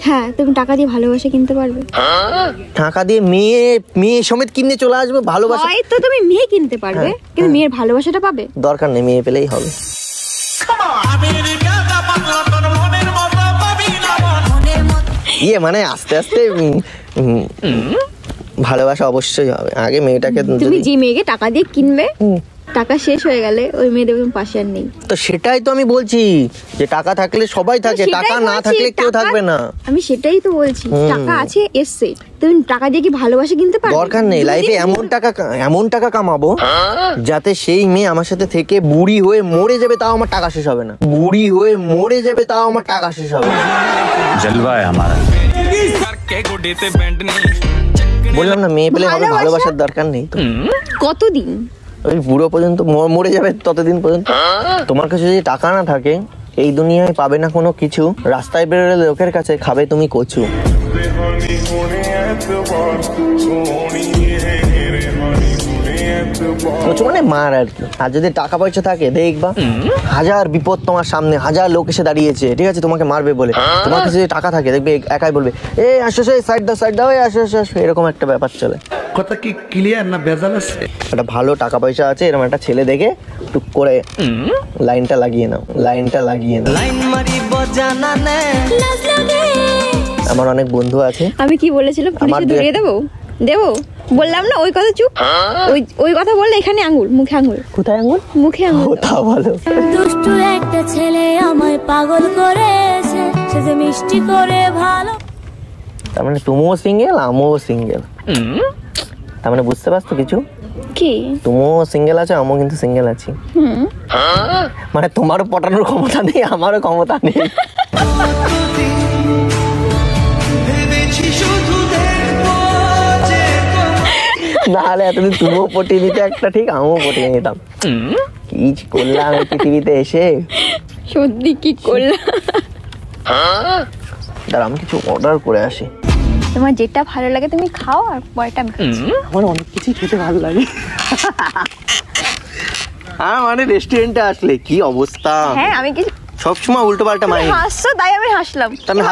হ্যাঁ, তুমি টাকা দিয়ে ভালোবাসা কিনতে পারবে। টাকা দিয়ে মেয়ে সমেত কিনে চলে আসবে ভালোবাসা? হয়তো তুমি মেয়ে কিনতে পারবে, কিন্তু মেয়ের ভালোবাসাটা পাবে? দরকার নেই, মেয়ে পেলেই হবে। মানে আস্তে আস্তে ভালোবাসা অবশ্যই হবে, আগে মেয়েটাকে। তুমি যে মেয়েকে টাকা দিয়ে কিনবে, টাকা শেষ হয়ে গেলে ওই মেয়ে দেখবে পাশে আর নেই। তো সেটাই তো আমি বলছি, যে টাকা থাকলে সবাই থাকে, টাকা না থাকলে কেউ থাকবে না। আমি সেটাই তো বলছি, টাকা আছে এসছে, তুমি টাকা দিয়ে কি ভালোবাসা কিনতে পারবে? দরকার নেই, লাইফে এমন টাকা কামাবো যাতে সেই মেয়ে আমার সাথে থেকে বুড়ি হয়ে মরে যাবে, তাও আমার টাকা শেষ হবে না। বুড়ি হয়ে মরে যাবে, তাও আমার টাকা শেষ হবে না। জলওয়া हमारा। বললাম না, মেয়ে পেলে হবে, ভালোবাসার দরকার নেই। তো কতদিন? ওই বুড়ো পর্যন্ত মরে যাবে, ততদিন পর্যন্ত। তোমার কাছে যদি টাকা না থাকে, এই দুনিয়ায় পাবে না কোনো কিছু। রাস্তায় বেরোলে লোকের কাছে খাবে তুমি কচু। কচু মানে মার আর কি। আর যদি টাকা পয়সা থাকে, দেখবা হাজার বিপদ তোমার সামনে, হাজার লোক এসে দাঁড়িয়েছে, ঠিক আছে, তোমাকে মারবে বলে। তোমার কাছে যদি টাকা থাকে, দেখবে একাই বলবে, এ আসো, সাইড দাও, আসো, এরকম একটা ব্যাপার চলে। কথা কি ক্লিয়ার না ভেজাল আছে? একটা ভালো টাকা পয়সা আছে এরকম একটা ছেলে দেখে টুক করে লাইনটা লাগিয়ে নাও। আমার অনেক বন্ধু আছে। আমি কি বলেছিলাম, পুলিশে ধরিয়ে দেবো বললাম না? ওই কথা চুপ। ওই কথা বললে এখানে আঙ্গুল, মুখে আঙ্গুল। কোথায় আঙ্গুল? মুখে আঙ্গুল। তা বলো। দুষ্টু একটা ছেলে আমায় পাগল করেছে, সে যে মিষ্টি করে ভালো। তার মানে তুমিও সিঙ্গেল, আমিও সিঙ্গেল। তার মানে বুঝতে পারছো কিছু? কি? তুমিও সিঙ্গেল আছো, আমিও কিন্তু সিঙ্গেল আছি। মানে তোমারও পটানোর ক্ষমতা নেই, আমারও ক্ষমতা নেই। নাহলে এতদিন তুমিও পটিয়ে নিতে একটা, ঠিক, আমিও পটিয়ে নিতাম। কি করলাম এই পৃথিবীতে এসে, সত্যি কি করলাম। দাঁড়া, আমি কিছু অর্ডার করে আসি। তোমার যেটা ভালো লাগে তুমি খাও, আর পরেটা আমি খাচ্ছি। আমার অনেক কিছুই খেতে ভালো লাগে। মানে রেস্টুরেন্টে আসলে কি অবস্থা। হ্যাঁ, আমি কিছু সবসময় উল্টো পাল্টা মাই হাসছো, তাই আমি হাসলাম। আমি